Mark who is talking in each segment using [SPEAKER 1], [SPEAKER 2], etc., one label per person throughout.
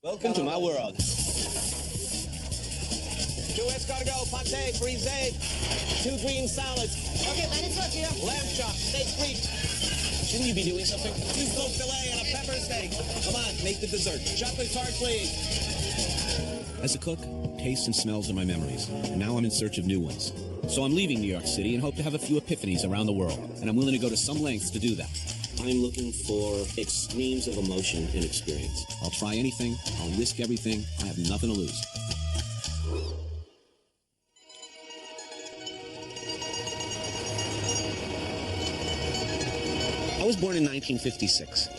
[SPEAKER 1] Welcome to my world. 2 escargot, pate, frisee, 2 green salads.
[SPEAKER 2] Okay, man, it's up here.
[SPEAKER 1] Lamb chop, steak frites. Shouldn't you be doing something? 2 smoked filet and a pepper steak. Come on, make the dessert. Chocolate tart, please. As a cook, tastes and smells are my memories, and now I'm in search of new ones. So I'm leaving New York City and hope to have a few epiphanies around the world, and I'm willing to go to some lengths to do that. I'm looking for extremes of emotion and experience. I'll try anything. I'll risk everything. I have nothing to lose. I was born in 1956.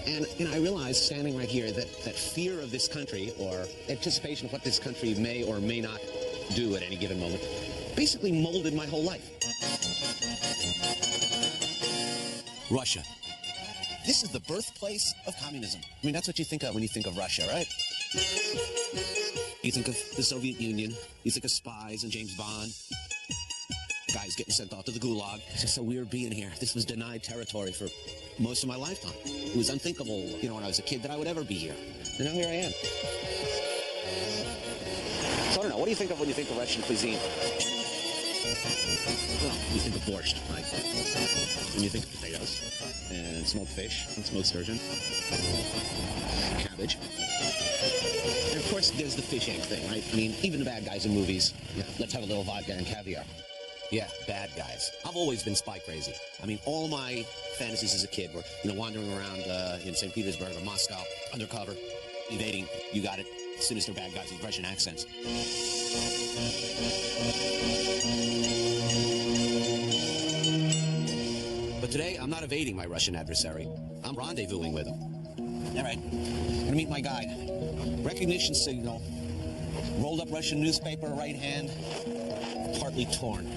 [SPEAKER 1] And I realized standing right here that fear of this country, or anticipation of what this country may or may not do at any given moment, basically molded my whole life. Russia. This is the birthplace of communism. I mean, that's what you think of when you think of Russia, right? You think of the Soviet Union. You think of spies and James Bond. Guys getting sent off to the gulag. It's just so weird being here. This was denied territory for most of my lifetime. It was unthinkable, you know, when I was a kid that I would ever be here. And now here I am. So I don't know, what do you think of when you think of Russian cuisine? Well, you think of borscht, right? And you think of potatoes, and smoked fish, and smoked sturgeon, cabbage. And of course, there's the fish egg thing, right? I mean, even the bad guys in movies, let's have a little vodka and caviar. Yeah, bad guys. I've always been spy crazy. I mean, all my fantasies as a kid were, wandering around in St. Petersburg or Moscow, undercover, evading, you got it, sinister bad guys with Russian accents. But today, I'm not evading my Russian adversary. I'm rendezvousing with him. All right, I'm gonna meet my guide. Recognition signal. Rolled up Russian newspaper, right hand, partly torn.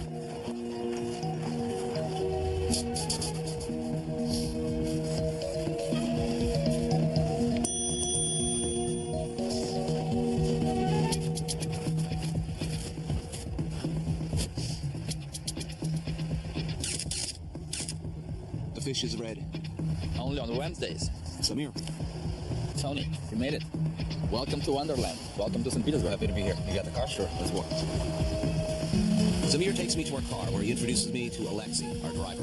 [SPEAKER 1] The fish is red.
[SPEAKER 3] Only on Wednesdays.
[SPEAKER 1] Samir.
[SPEAKER 3] Tony, you made it. Welcome to Wonderland. Welcome to St. Petersburg. Happy to be here. You got the car? Sure. Let's walk.
[SPEAKER 1] Samir takes me to our car, where he introduces me to Alexei, our driver.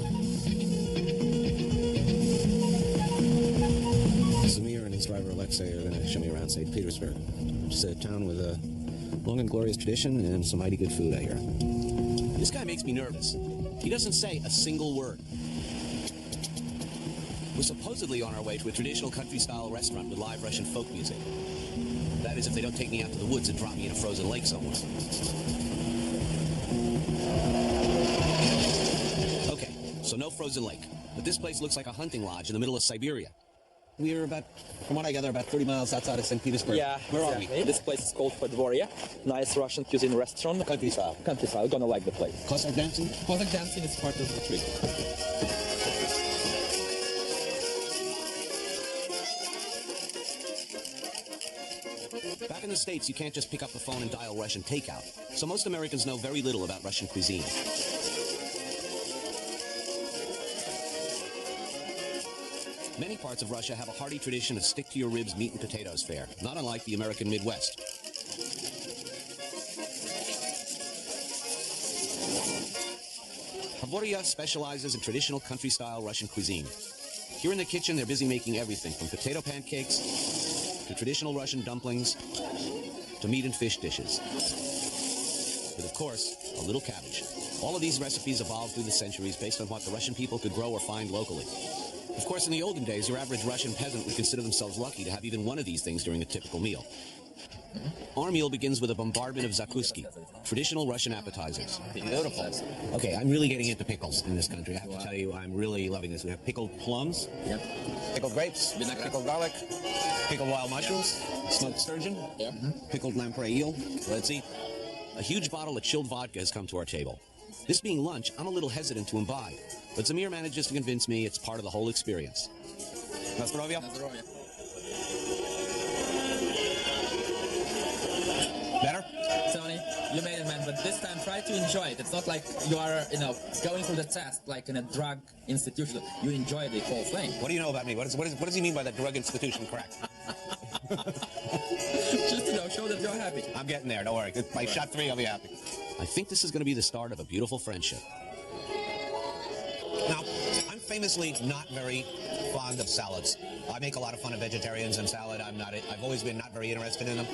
[SPEAKER 1] Samir and his driver Alexei are going to show me around St. Petersburg. It's a town with a long and glorious tradition and some mighty good food, I hear. This guy makes me nervous. He doesn't say a single word. We're supposedly on our way to a traditional country-style restaurant with live Russian folk music. That is, if they don't take me out to the woods and drop me in a frozen lake somewhere. Okay, so no frozen lake. But this place looks like a hunting lodge in the middle of Siberia. We're about, from what I gather, about 30 miles outside of St. Petersburg.
[SPEAKER 3] Yeah,
[SPEAKER 1] where are we?
[SPEAKER 3] This place is called Podvorye. Nice Russian cuisine restaurant.
[SPEAKER 1] Country style.
[SPEAKER 3] Country style. You're gonna like the place.
[SPEAKER 1] Cossack dancing?
[SPEAKER 3] Cossack dancing is part of the trip.
[SPEAKER 1] Back in the States, you can't just pick up the phone and dial Russian takeout. So most Americans know very little about Russian cuisine. Many parts of Russia have a hearty tradition of stick-to-your-ribs meat and potatoes fare, not unlike the American Midwest. Podvorye specializes in traditional country-style Russian cuisine. Here in the kitchen, they're busy making everything from potato pancakes to traditional Russian dumplings to meat and fish dishes. With, of course, a little cabbage. All of these recipes evolved through the centuries based on what the Russian people could grow or find locally. Of course, in the olden days, your average Russian peasant would consider themselves lucky to have even one of these things during a typical meal. Our meal begins with a bombardment of zakuski, traditional Russian appetizers. Beautiful. Okay, I'm really getting into pickles in this country. I have to tell you, I'm really loving this. We have pickled plums, pickled grapes, pickled garlic, pickled wild mushrooms, smoked sturgeon, pickled lamprey eel. Let's eat. A huge bottle of chilled vodka has come to our table. This being lunch, I'm a little hesitant to imbibe, but Samir manages to convince me it's part of the whole experience. Na zdrowie. Better?
[SPEAKER 4] Tony, you made it, man, but this time try to enjoy it. It's not like you are, going through the test like in a drug institution. You enjoy the whole thing.
[SPEAKER 1] What do you know about me? What does he mean by that drug institution crack?
[SPEAKER 4] Just show that you're happy.
[SPEAKER 1] I'm getting there, don't worry. By shot 3, I'll be happy. I think this is going to be the start of a beautiful friendship. Now, I'm famously not very fond of salads. I make a lot of fun of vegetarians and salad. I've always been not very interested in them.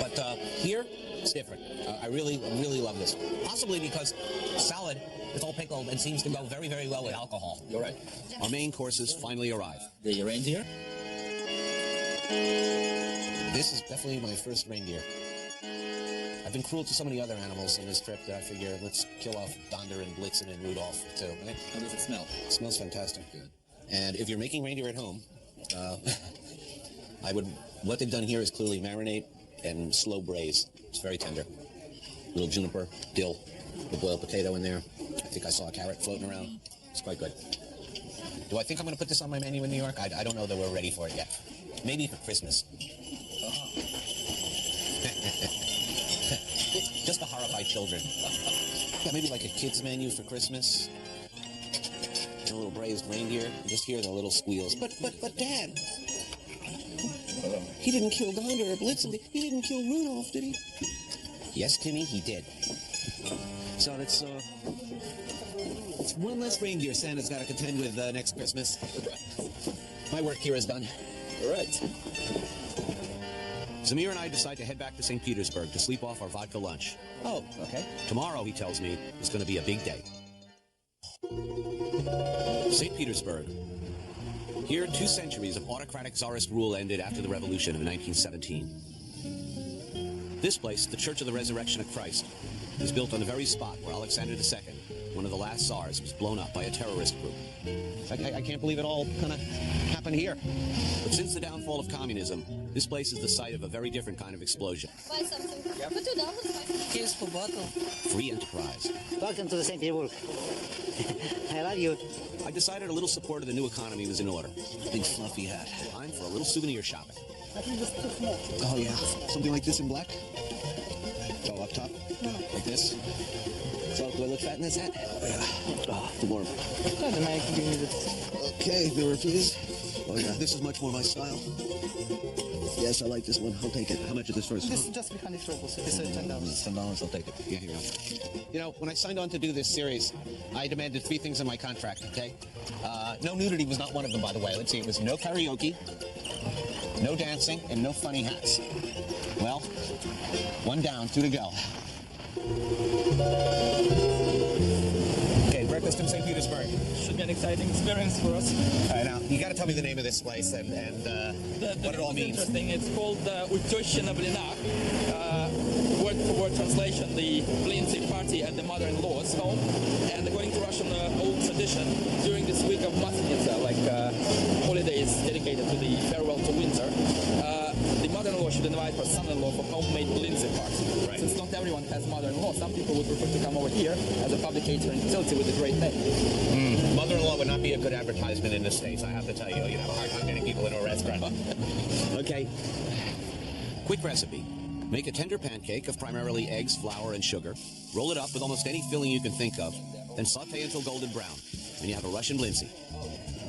[SPEAKER 1] But here, it's different. I really love this. Possibly because salad is all pickled and seems to go very, very well with alcohol.
[SPEAKER 4] You're right.
[SPEAKER 1] Our main courses finally arrive.
[SPEAKER 4] The reindeer?
[SPEAKER 1] This is definitely my first reindeer. I've been cruel to so many other animals in this trip that I figure let's kill off Donder and Blitzen and Rudolph too. Right?
[SPEAKER 4] How does it smell?
[SPEAKER 1] It smells fantastic.
[SPEAKER 4] Good.
[SPEAKER 1] And if you're making reindeer at home, what they've done here is clearly marinate and slow braise. It's very tender. Little juniper, dill, the boiled potato in there. I think I saw a carrot floating around. It's quite good. Do I think I'm going to put this on my menu in New York? I don't know that we're ready for it yet. Maybe for Christmas. Just to horrify children. Yeah, maybe like a kid's menu for Christmas. A little braised reindeer. Just hear the little squeals. But Dad, he didn't kill Donder or Blitzen. He didn't kill Rudolph, did he? Yes, Timmy, he did. So it's one less reindeer Santa's got to contend with next Christmas. My work here is done.
[SPEAKER 4] All right.
[SPEAKER 1] Zamir and I decide to head back to St. Petersburg to sleep off our vodka lunch.
[SPEAKER 3] Oh, okay.
[SPEAKER 1] Tomorrow, he tells me, is going to be a big day. St. Petersburg. Here, 2 centuries of autocratic czarist rule ended after the revolution of 1917. This place, the Church of the Resurrection of Christ, was built on the very spot where Alexander II, one of the last czars, was blown up by a terrorist group. I can't believe it all kind of happened here. But since the downfall of communism, this place is the site of a very different kind of explosion.
[SPEAKER 2] Buy something. Put it down.
[SPEAKER 5] Here's for bottle.
[SPEAKER 1] Free enterprise.
[SPEAKER 5] Welcome to the St. Petersburg. I love you.
[SPEAKER 1] I decided a little support of the new economy was in order. Big fluffy hat. Time for a little souvenir shopping.
[SPEAKER 5] I think this is too small.
[SPEAKER 1] Oh yeah, something like this in black? Oh, up top? Like this? So, do I look fat in this hat? Yeah. Oh, warm.
[SPEAKER 5] Good, then I can give you this.
[SPEAKER 1] Okay, there it is. Oh yeah, this is much more my style. Yes, I like this one. I'll take it. How much is this first?
[SPEAKER 5] This is just 300 rubles. This is $10.
[SPEAKER 1] $10, I'll take it. Yeah, here you go. You know, when I signed on to do this series, I demanded 3 things in my contract, okay? No nudity was not one of them, by the way. Let's see, it was no karaoke, no dancing, and no funny hats. Well, 1 down, 2 to go. Okay, breakfast in St. Petersburg.
[SPEAKER 4] Should be an exciting experience for us.
[SPEAKER 1] All right, now, you got to tell me the name of this place and what it all means.
[SPEAKER 4] Interesting. It's called Utyoshina Blina. Word for word translation, the Blinzy party at the mother-in-law's home. And according to Russian old tradition, during this week of Maslenitsa, like holidays dedicated to the farewell to winter, the mother-in-law should invite her son-in-law for homemade Blinzy party.
[SPEAKER 1] Right.
[SPEAKER 4] Since not everyone has mother-in-law, some people would prefer to come over here as a public catering facility with a great name.
[SPEAKER 1] Mother-in-law would not be a good advertisement in the States, I have to tell you. You'd have a hard time getting people into a restaurant. Okay. Quick recipe. Make a tender pancake of primarily eggs, flour, and sugar. Roll it up with almost any filling you can think of. Then saute until golden brown. And you have a Russian blinzy.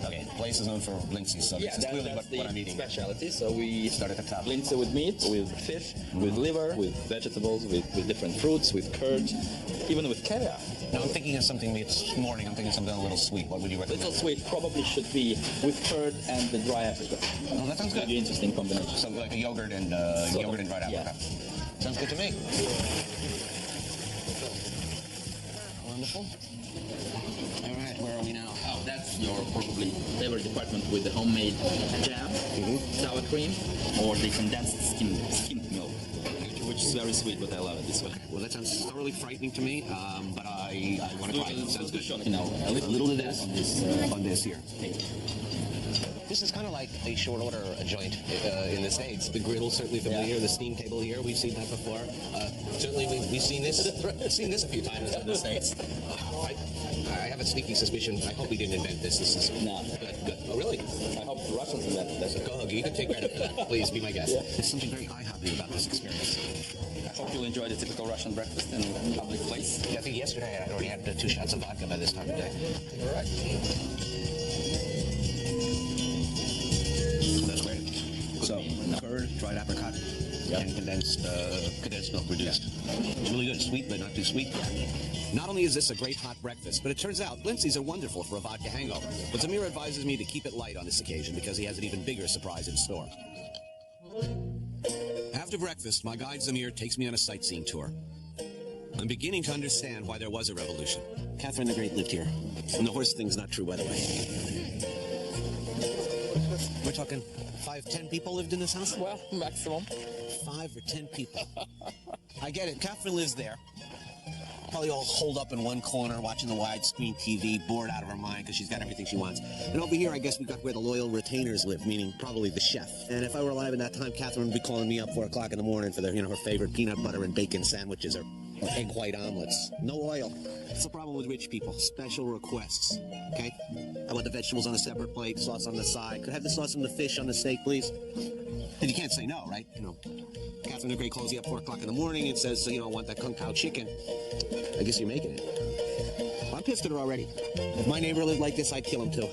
[SPEAKER 1] Okay, the place is known for blinzy, so
[SPEAKER 4] Yeah,
[SPEAKER 1] this is clearly
[SPEAKER 4] that's
[SPEAKER 1] what I'm
[SPEAKER 4] the
[SPEAKER 1] eating.
[SPEAKER 4] specialty. So we
[SPEAKER 1] Start at the top.
[SPEAKER 4] Blinzy with meat, with fish, with liver, with vegetables, with different fruits, with curd, even with caviar.
[SPEAKER 1] Now I'm thinking of something this morning. I'm thinking of something a little sweet. What would you recommend?
[SPEAKER 4] Little sweet probably should be with curd and the dry apricot.
[SPEAKER 1] Oh, that sounds good.
[SPEAKER 4] Very interesting combination.
[SPEAKER 1] So like a yogurt and dried apricot. Sounds good to me. Wonderful. All right, where are we now?
[SPEAKER 4] Oh, that's your probably favorite department with the homemade jam, sour cream, or the condensed skimmed milk, which is very sweet, but I love it this way.
[SPEAKER 1] Well, that sounds thoroughly frightening to me, but I want to try it. Sounds good.
[SPEAKER 4] You know,
[SPEAKER 1] A little of this on this here.
[SPEAKER 4] Hey.
[SPEAKER 1] This is kind of like a short order joint in the States. The griddle certainly familiar. The steam table here, we've seen that before. Certainly we've seen this a few times in the States. I have a sneaking suspicion. I hope we didn't invent this. This is
[SPEAKER 4] No.
[SPEAKER 1] good. Oh, really?
[SPEAKER 4] I hope the Russians invented that.
[SPEAKER 1] Go ahead. You can take credit for that. Please be my guest. There's something very eye-opening about this experience.
[SPEAKER 4] I hope you'll enjoy the typical Russian breakfast in a public place.
[SPEAKER 1] Yeah, I think yesterday I already had 2 shots of vodka by this time of day.
[SPEAKER 4] All right.
[SPEAKER 1] That's great. So, curd, dried apricot, and condensed milk reduced. It's really good. Sweet, but not too sweet. Not only is this a great hot breakfast, but it turns out Lindsay's are wonderful for a vodka hangover. But Zamir advises me to keep it light on this occasion because he has an even bigger surprise in store. After breakfast, my guide Zamir takes me on a sightseeing tour. I'm beginning to understand why there was a revolution. Catherine the Great lived here. And the horse thing's not true, by the way. We're talking 5, 10 people lived in this house?
[SPEAKER 4] Well, maximum.
[SPEAKER 1] 5 or 10 people. I get it. Catherine lives there. Probably all holed up in one corner, watching the widescreen TV, bored out of her mind because she's got everything she wants. And over here, I guess we got where the loyal retainers live, meaning probably the chef. And if I were alive in that time, Catherine would be calling me up 4 o'clock in the morning for her favorite peanut butter and bacon sandwiches or egg white omelets. No oil. That's the problem with rich people. Special requests. Okay? I want the vegetables on a separate plate, sauce on the side. Could I have the sauce and the fish on the steak, please? And you can't say no, right? Catherine the Great calls you up 4 o'clock in the morning and says, I want that kung pao chicken. I guess you're making it. Well, I'm pissed at her already. If my neighbor lived like this, I'd kill him too.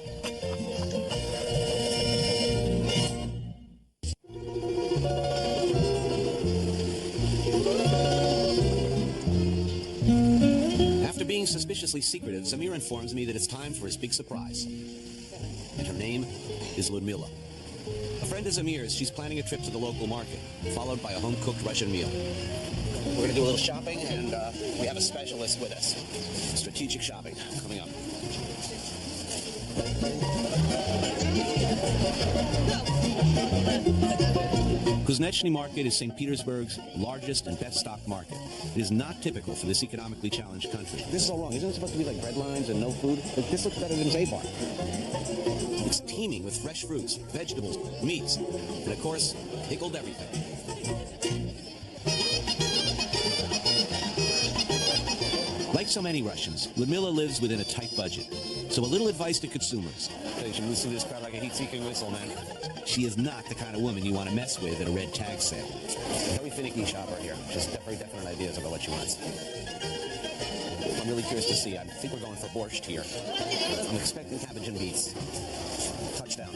[SPEAKER 1] After being suspiciously secretive, Zamir informs me that it's time for his big surprise. And her name is Ludmila. A friend of Zamir's, she's planning a trip to the local market, followed by a home-cooked Russian meal. We're going to do a little shopping, and we have a specialist with us. Strategic shopping coming up. Kuznetsny Market is St. Petersburg's largest and best-stocked market. It is not typical for this economically challenged country. This is all wrong. Isn't it supposed to be like bread lines and no food? This looks better than Zabar. It's teeming with fresh fruits, vegetables, meats, and of course, pickled everything. Like so many Russians, Ludmila lives within a tight budget. So a little advice to consumers. You should listen to this crowd like a heat-seeking whistle, man. She is not the kind of woman you want to mess with at a red tag sale. Very finicky shopper here. Just very definite ideas about what she wants. I'm really curious to see. I think we're going for borscht here. I'm expecting cabbage and beets. Touchdown.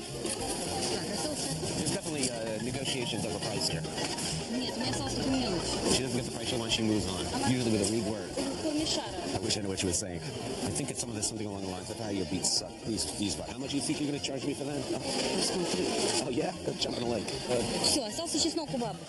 [SPEAKER 1] There's definitely negotiations over price here.
[SPEAKER 2] Нет, у меня осталось только мелочь.
[SPEAKER 1] She doesn't get the price she wants, she moves on. Usually with a rude word.
[SPEAKER 2] Помешара.
[SPEAKER 1] I wish I knew what she was saying. I think it's something along the lines of how your beets suck. These, how much do you think you're going to charge me for that? Oh yeah? Go jump in the lake.
[SPEAKER 2] Все, остался чеснок у бабы.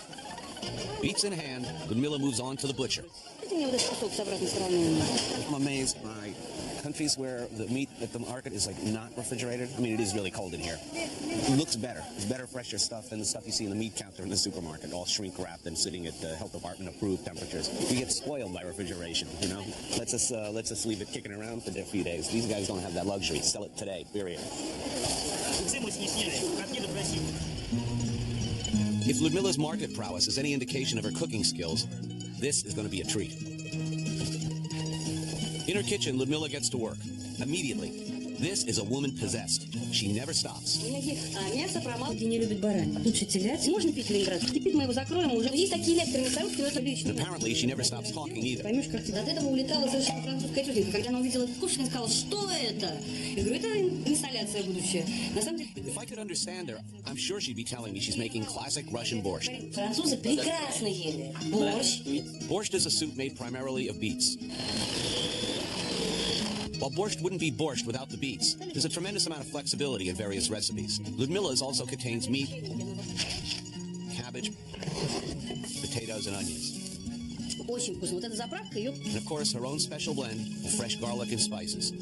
[SPEAKER 1] Beets in hand, Ludmila moves on to the butcher.
[SPEAKER 2] Дайте мне вот этот кусок с обратной стороны.
[SPEAKER 1] I'm amazed by countries where the meat at the market is like not refrigerated. I mean, it is really cold in here. It looks better. It's better, fresher stuff than the stuff you see in the meat counter in the supermarket, all shrink wrapped and sitting at the health department approved temperatures. We get spoiled by refrigeration, Let's us leave it kicking around for a few days. These guys don't have that luxury. Sell it today, period. If Ludmila's market prowess is any indication of her cooking skills, this is going to be a treat. In her kitchen, Ludmila gets to work. Immediately. This is a woman possessed. She never stops.
[SPEAKER 2] Мясо промал, где не любит баранину. Лучше телятину. Можно пить Ленинград? Теперь мы его закроем. Уже есть такие электромясорубки, но это лично.
[SPEAKER 1] And apparently, she never stops talking either.
[SPEAKER 2] Поймешь, как от этого улетала совершенно французская тетенька. Когда она увидела этот кувшин, она сказала, что это? Я говорю, это инсталляция будущая. На самом деле...
[SPEAKER 1] If I could understand her, I'm sure she'd be telling me she's making classic Russian borscht.
[SPEAKER 2] Французы прекрасно ели. Борщ.
[SPEAKER 1] Borscht is a soup made primarily of beets. While borscht wouldn't be borscht without the beets, there's a tremendous amount of flexibility in various recipes. Ludmila's also contains meat, cabbage, potatoes, and onions.
[SPEAKER 2] Очень вкусно. Вот эта заправка ее...
[SPEAKER 1] And of course, her own special blend of fresh garlic and spices.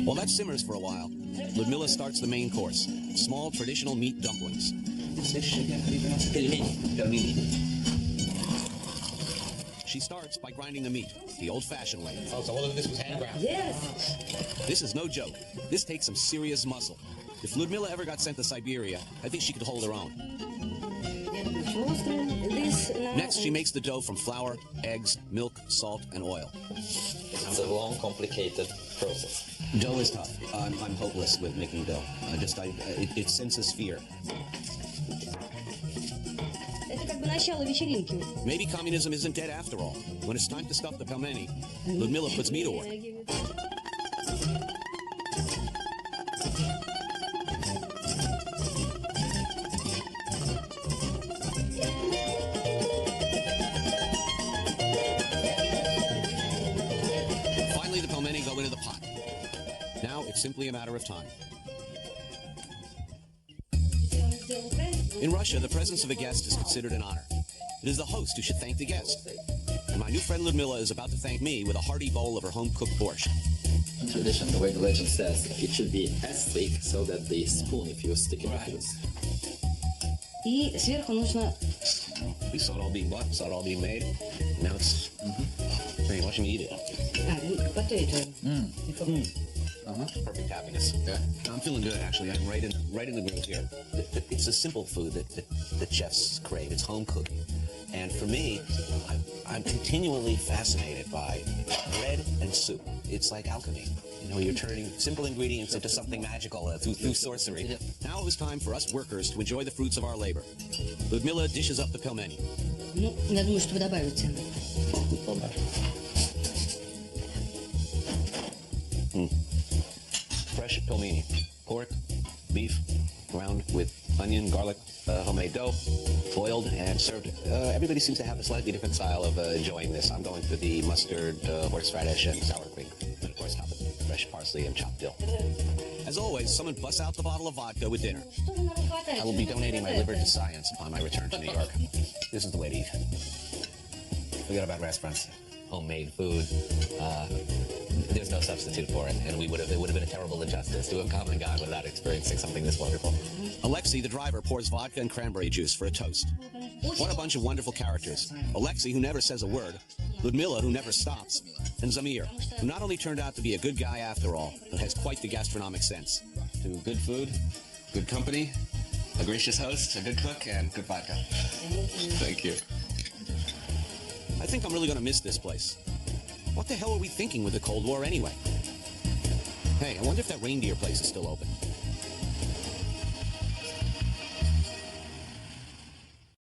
[SPEAKER 1] While that simmers for a while, Ludmila starts the main course, small traditional meat dumplings. She starts by grinding the meat, the old-fashioned way.
[SPEAKER 3] Oh, so all of this was hand ground?
[SPEAKER 2] Yes.
[SPEAKER 1] This is no joke. This takes some serious muscle. If Ludmila ever got sent to Siberia, I think she could hold her own. Next, she makes the dough from flour, eggs, milk, salt, and oil.
[SPEAKER 3] It's a long, complicated process.
[SPEAKER 1] Dough is tough. I'm hopeless with making dough. It senses fear. Maybe communism isn't dead after all. When it's time to stuff the pelmeni, Ludmila puts me to work. simply a matter of time. In Russia, the presence of a guest is considered an honor. It is the host who should thank the guest. And my new friend Ludmila is about to thank me with a hearty bowl of her home-cooked borscht.
[SPEAKER 3] In tradition, the way the legend says, it should be as thick so that the spoon, if you stick it into this.
[SPEAKER 2] И сверху нужно...
[SPEAKER 1] We saw it all being bought, saw it all being made. Now it's... Hey, watch me eat it.
[SPEAKER 2] Potato.
[SPEAKER 1] Perfect happiness.
[SPEAKER 3] Yeah.
[SPEAKER 1] I'm feeling good, actually. I'm right in the groove here. It's a simple food that chefs crave. It's home cooking. And for me, I'm continually fascinated by bread and soup. It's like alchemy. You know, you're turning simple ingredients into something magical through sorcery. Now it was time for us workers to enjoy the fruits of our labor. Ludmila dishes up the pelmeni.
[SPEAKER 2] Ну, я думаю, что вы добавите.
[SPEAKER 1] Fresh pelmeni. Pork, beef, ground with onion, garlic, homemade dough, boiled and served. Everybody seems to have a slightly different style of enjoying this. I'm going for the mustard, horseradish, and sour cream. And of course, top it with fresh parsley and chopped dill. As always, someone busts out the bottle of vodka with dinner. I will be donating my liver to science upon my return to New York. This is the way to eat. Forget about restaurants. Homemade food. There's no substitute for it, and it would have been a terrible injustice to a common God without experiencing something this wonderful. Alexei, the driver, pours vodka and cranberry juice for a toast. What a bunch of wonderful characters. Alexei, who never says a word. Ludmila, who never stops. And Zamir, who not only turned out to be a good guy after all, but has quite the gastronomic sense.
[SPEAKER 3] To good food, good company, a gracious host, a good cook, and good vodka. Thank you.
[SPEAKER 1] I think I'm really going to miss this place. What the hell are we thinking with the Cold War anyway? Hey, I wonder if that reindeer place is still open.